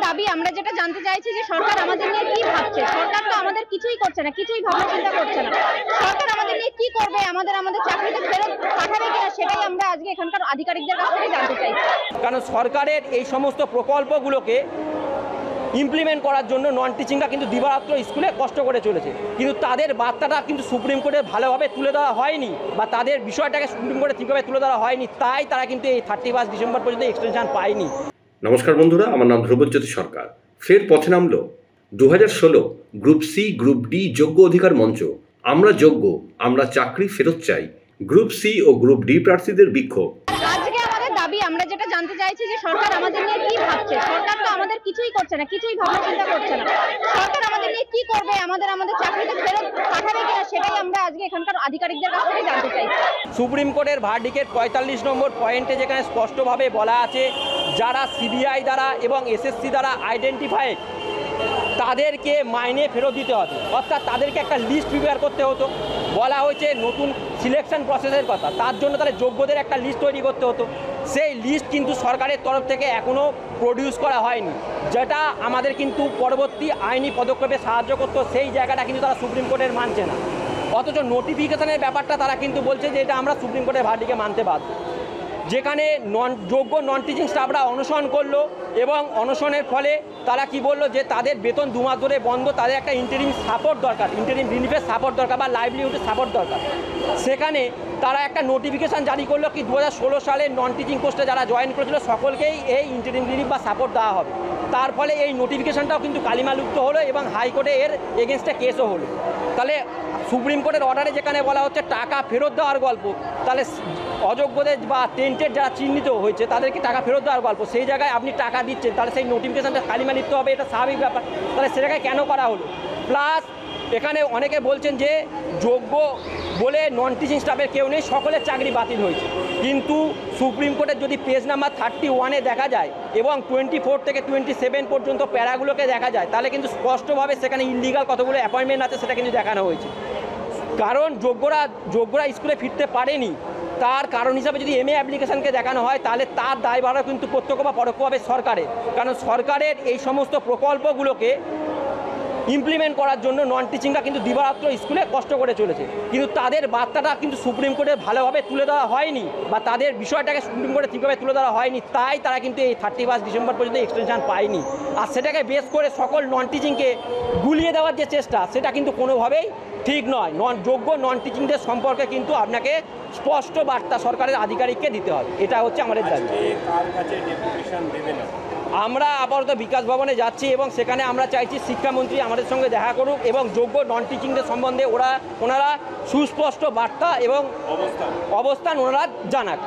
দাবি আমরা যেটা জানতে চাইছি যে সরকার আমাদের নিয়ে কি ভাবছে। সরকার তো আমাদের কিছুই করছে না, কিছুই ভাবনা চিন্তা করছে না। সরকার আমাদের নিয়ে কি করবে, আমাদের চাকরিতে ফেরত পাঠাবে কিনা, সেটাই আমরা আজকে এখানকার আধিকারিকদের কাছ থেকে জানতে চাইছি। কারণ সরকারের এই সমস্ত প্রকল্পগুলোকে ইমপ্লিমেন্ট করার জন্য নন টিচিংরা কিন্তু দিবারাত্র স্কুলে কষ্ট করে চলেছে, কিন্তু তাদের বার্তাটা কিন্তু সুপ্রিম কোর্টে ভালোভাবে তুলে দেওয়া হয়নি, বা তাদের বিষয়টাকে সুপ্রিম কোর্টে ঠিকভাবে তুলে দেওয়া হয়নি, তাই তারা কিন্তু এই 31 ডিসেম্বর পর্যন্ত এক্সটেনশন পায়নি। নমস্কার বন্ধুরা, আমার নাম ধ্রুবজ্যোতি সরকার। ফের পথে নামল 2016 গ্রুপ সি গ্রুপ ডি যোগ্য অধিকার মঞ্চ। আমরা যোগ্য, আমরা চাকরি ফেরত চাই। গ্রুপ সি ও গ্রুপ ডি প্রার্থীদের বিক্ষোভ। আজকে আমাদের দাবি আমরা যেটা জানতে চাইছি যে সরকার আমাদের নিয়ে কি ভাবছে। সরকার তো আমাদের কিছুই করছে না, কিছুই ভাবনা চিন্তা করছে না। সরকার আমাদের নিয়ে কি করবে, আমাদের চাকরিতে ফেরত পাঠাবে কিনা, সেটাই আমরা আজকে এখানকার আধিকারিকদের কাছ থেকে জানতে চাইছি। সুপ্রিম কোর্টের ভার্ডিকের 45 নম্বর পয়েন্টে যেখানে স্পষ্টভাবে বলা আছে, যারা সিবিআই দ্বারা এবং এসএসসি দ্বারা আইডেন্টিফাইড তাদেরকে মাইনে ফেরত দিতে হবে, অর্থাৎ তাদেরকে একটা লিস্ট প্রিপেয়ার করতে হতো। বলা হয়েছে নতুন সিলেকশন প্রসেসের কথা, তার জন্য তাহলে যোগ্যদের একটা লিস্ট তৈরি করতে হতো। সেই লিস্ট কিন্তু সরকারের তরফ থেকে এখনও প্রডিউস করা হয়নি, যেটা আমাদের কিন্তু পরবর্তী আইনি পদক্ষেপে সাহায্য করতো। সেই জায়গাটা কিন্তু তারা সুপ্রিম কোর্টের মানছে না, অথচ নোটিফিকেশনের ব্যাপারটা তারা কিন্তু বলছে যে এটা আমরা সুপ্রিম কোর্টের ভার্ডিকে মানতে বাধ্য। যেখানে যোগ্য নন টিচিং স্টাফরা অনশন করলো এবং অনশনের ফলে তারা কি বললো যে তাদের বেতন 2 মাস ধরে বন্ধ, তাদের একটা ইন্টারিম সাপোর্ট দরকার, ইন্টারিম রিলিফের সাপোর্ট দরকার বা লাইভলিহুডের সাপোর্ট দরকার। সেখানে তারা একটা নোটিফিকেশান জারি করলো কি 2016 সালে নন টিচিং পোস্টে যারা জয়েন করেছিল সকলকেই এই ইন্টারিম রিলিফ বা সাপোর্ট দেওয়া হবে। তার ফলে এই নোটিফিকেশানটাও কিন্তু কালিমালুপ্ত হলো এবং হাইকোর্টে এর এগেনস্টে কেসও হলো। তাহলে সুপ্রিম কোর্টের অর্ডারে যেখানে বলা হচ্ছে টাকা ফেরত দেওয়ার গল্প, তাহলে অযোগ্যদের বা টেন্টেড যারা চিহ্নিত হয়েছে তাদেরকে টাকা ফেরত দেওয়ার গল্প, সেই জায়গায় আপনি টাকা দিচ্ছেন, তাহলে সেই নোটিফিকেশানটা কালিমালিপ্ত হবে, এটা স্বাভাবিক ব্যাপার। তাহলে সে জায়গায় কেন করা হলো? প্লাস এখানে অনেকে বলছেন যে যোগ্য বলে নন টিচিং স্টাফের কেউ নেই, সকলের চাকরি বাতিল হয়েছে। কিন্তু সুপ্রিম কোর্টের যদি পেজ নাম্বার 31-এ দেখা যায় এবং 24 থেকে 27 পর্যন্ত প্যারাগুলোকে দেখা যায়, তাহলে কিন্তু স্পষ্টভাবে সেখানে ইলিগাল কতগুলো অ্যাপয়েন্টমেন্ট আছে সেটা কিন্তু দেখানো হয়েছে। কারণ যোগ্যরা স্কুলে ফিরতে পারেনি, তার কারণ হিসাবে যদি MA অ্যাপ্লিকেশানকে দেখানো হয়, তাহলে তার দায়ভারও কিন্তু প্রত্যক্ষ বা পরোক্ষভাবে সরকারের। কারণ সরকারের এই সমস্ত প্রকল্পগুলোকে ইমপ্লিমেন্ট করার জন্য নন টিচিংরা কিন্তু দিবারাত্র স্কুলে কষ্ট করে চলেছে, কিন্তু তাদের বার্তাটা কিন্তু সুপ্রিম কোর্টে ভালোভাবে তুলে দেওয়া হয়নি, বা তাদের বিষয়টাকে সুপ্রিম কোর্টে ঠিকভাবে তুলে দেওয়া হয়নি, তাই তারা কিন্তু এই 31 ডিসেম্বর পর্যন্ত এক্সটেনশন পায়নি। আর সেটাকে বেস করে সকল নন টিচিংকে গুলিয়ে দেওয়ার যে চেষ্টা, সেটা কিন্তু কোনোভাবেই ঠিক নয়। যোগ্য নন টিচিংদের সম্পর্কে কিন্তু আপনাকে স্পষ্ট বার্তা সরকারের আধিকারিককে দিতে হবে, এটা হচ্ছে আমাদের দাবি। আমরা আপাতত বিকাশ ভবনে যাচ্ছি এবং সেখানে আমরা চাইছি শিক্ষামন্ত্রী আমাদের সঙ্গে দেখা করুক এবং যোগ্য নন টিচিংদের সম্বন্ধে ওনারা সুস্পষ্ট বার্তা এবং অবস্থান ওনারা জানাক।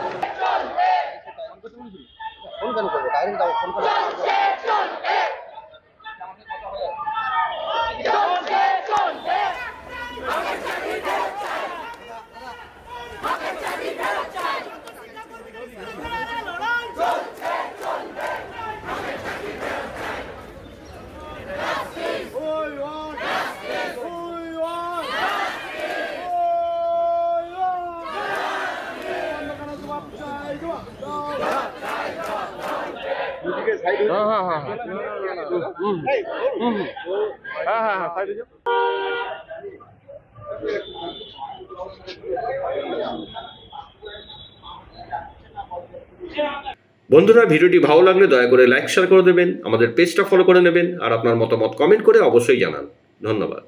বন্ধুরা, ভিডিওটি ভালো লাগলে দয়া করে লাইক শেয়ার করে দেবেন, আমাদের পেজটা ফলো করে নেবেন, আর আপনার মতামত কমেন্ট করে অবশ্যই জানান। ধন্যবাদ।